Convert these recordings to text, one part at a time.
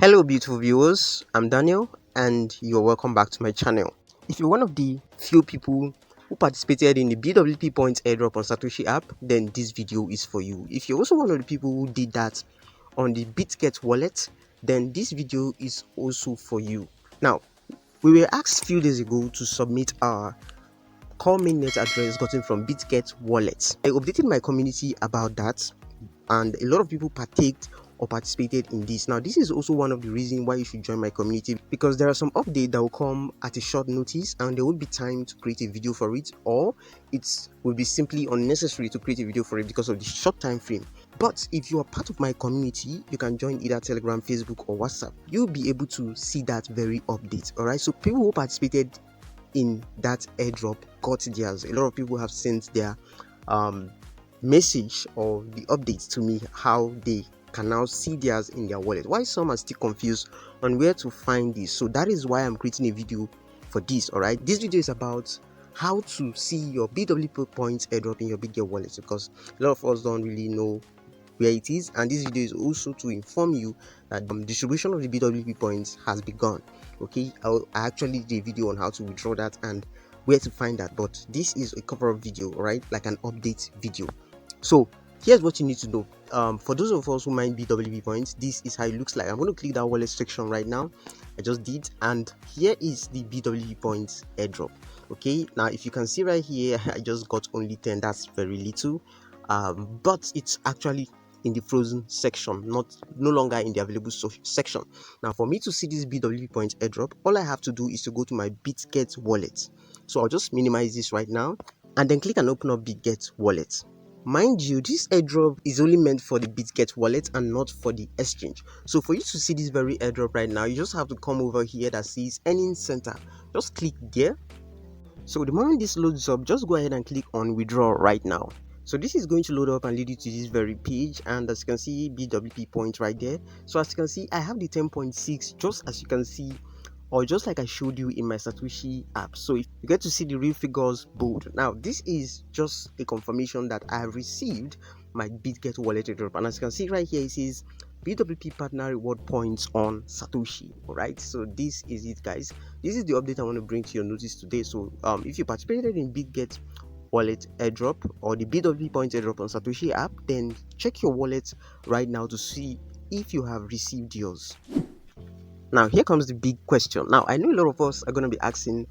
Hello beautiful viewers, I'm Daniel and you're welcome back to my channel. If you're one of the few people who participated in the BWB points airdrop on Satoshi app, then this video is for you. If you're also one of the people who did that on the Bitget wallet, then this video is also for you. Now, we were asked a few days ago to submit our core mainnet address gotten from Bitget wallet. I updated my community about that and a lot of people partaked or participated in this. Now this is also one of the reasons why you should join my community, because there are some updates that will come at a short notice and there will be time to create a video for it, or it will be simply unnecessary to create a video for it because of the short time frame. But if you are part of my community, you can join either Telegram, Facebook or WhatsApp. You'll be able to see that very update. All right, so people who participated in that airdrop got theirs. A lot of people have sent their message or the updates to me how they can now see theirs in their wallet. Why some are still confused on where to find this, so that is why I'm creating a video for this. All right, this video is about how to see your BWB points airdrop in your Bitget wallet, because a lot of us don't really know where it is, and this video is also to inform you that distribution of the BWB points has begun. Okay, I actually did a video on how to withdraw that and where to find that, but this is a cover-up video, right, like an update video. So here's what you need to know. For those of us who mine BWB points, this is how it looks like. I'm going to click that wallet section right now. I just did, and here is the BWB points airdrop. Okay, now if you can see right here, I just got only 10. That's very little, but it's actually in the frozen section, no longer in the available section. Now for me to see this BWB points airdrop, all I have to do is to go to my Bitget wallet. So I'll just minimize this right now and then click and open up Bitget wallet. Mind you, this airdrop is only meant for the Bitget wallet and not for the exchange. So for you to see this very airdrop right now, you just have to come over here that says earning center. Just click there. So the moment this loads up, just go ahead and click on withdraw right now. So this is going to load up and lead you to this very page, and as you can see, BWB points right there. So as you can see, I have the 10.6, just as you can see, or just like I showed you in my Satoshi app. So if you get to see the real figures bold. Now this is just a confirmation that I have received my Bitget wallet airdrop, and as you can see right here, it says BWB partner reward points on Satoshi. All right, so this is it, guys. This is the update I want to bring to your notice today. So if you participated in Bitget wallet airdrop or the BWB points airdrop on Satoshi app, then check your wallet right now to see if you have received yours. Now here comes the big question. Now I know a lot of us are going to be asking,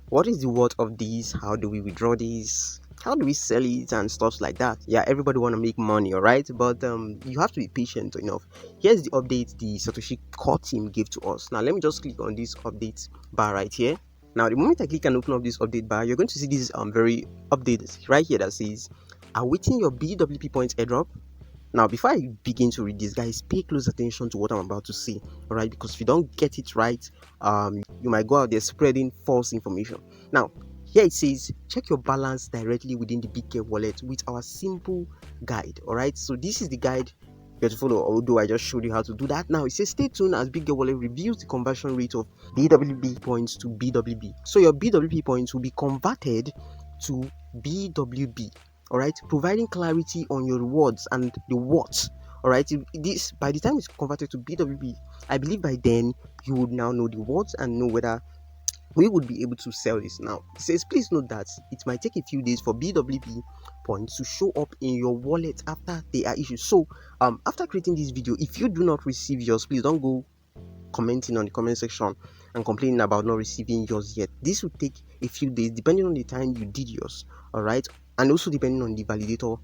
what is the worth of these? How do we withdraw these? How do we sell it and stuff like that? Yeah, everybody want to make money, all right, but you have to be patient enough. Here's the update the Satoshi core team gave to us. Now let me just click on this update bar right here. Now the moment I click and open up this update bar, you're going to see this very update right here that says awaiting your BWB points airdrop. Now before I begin to read this, guys, pay close attention to what I'm about to say, all right, because if you don't get it right, you might go out there spreading false information. Now here it says check your balance directly within the Bitget wallet with our simple guide. All right, so this is the guide you have to follow, although I just showed you how to do that. Now it says stay tuned as Bitget wallet reviews the conversion rate of BWB points to BWB. So your BWB points will be converted to BWB, all right, providing clarity on your rewards and the what. All right, this, by the time it's converted to BWB, I believe by then you would now know the words and know whether we would be able to sell this. Now it says please note that it might take a few days for BWB points to show up in your wallet after they are issued. So after creating this video, if you do not receive yours, please don't go commenting on the comment section and complaining about not receiving yours yet. This will take a few days depending on the time you did yours, all right, and also depending on the validator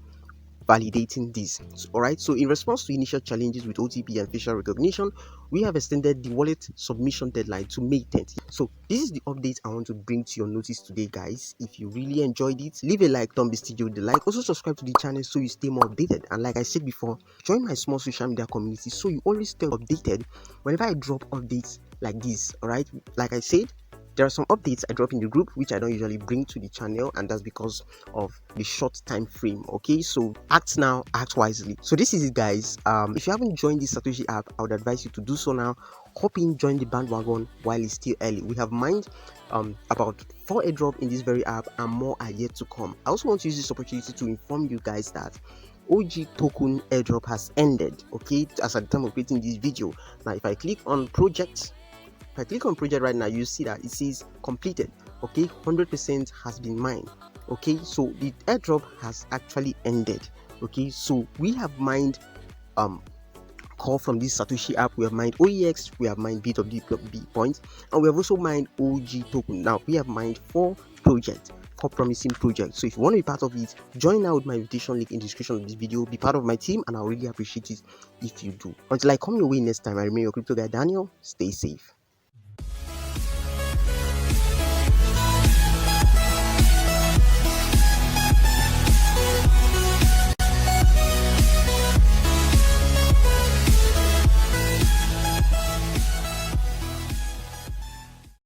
validating this. All right, so in response to initial challenges with OTP and facial recognition, we have extended the wallet submission deadline to May 10th. So this is the update I want to bring to your notice today, guys. If you really enjoyed it, leave a like, don't be stingy with the like. Also subscribe to the channel so you stay more updated, and like I said before, join my small social media community so you always stay updated whenever I drop updates like this. All right, like I said, there are some updates I drop in the group which I don't usually bring to the channel, and that's because of the short time frame. Okay, so act now, act wisely. So this is it, guys. If you haven't joined the Satoshi app, I would advise you to do so now. Hop in, join the bandwagon while it's still early. We have mined about 4 airdrop in this very app, and more are yet to come. I also want to use this opportunity to inform you guys that OG token airdrop has ended, okay, as at the time of creating this video. Now if I click on project, right now, you see that it says completed, okay, 100% has been mined, okay. So the airdrop has actually ended, okay. So we have mined call from this Satoshi app, we have mined OEX, we have mined BWB points, and we have also mined OG token. Now we have mined 4 projects, 4 promising projects. So if you want to be part of it, join now with my invitation link in the description of this video. Be part of my team, and I'll really appreciate it if you do. Until I come your way next time, I remain your crypto guy Daniel. Stay safe.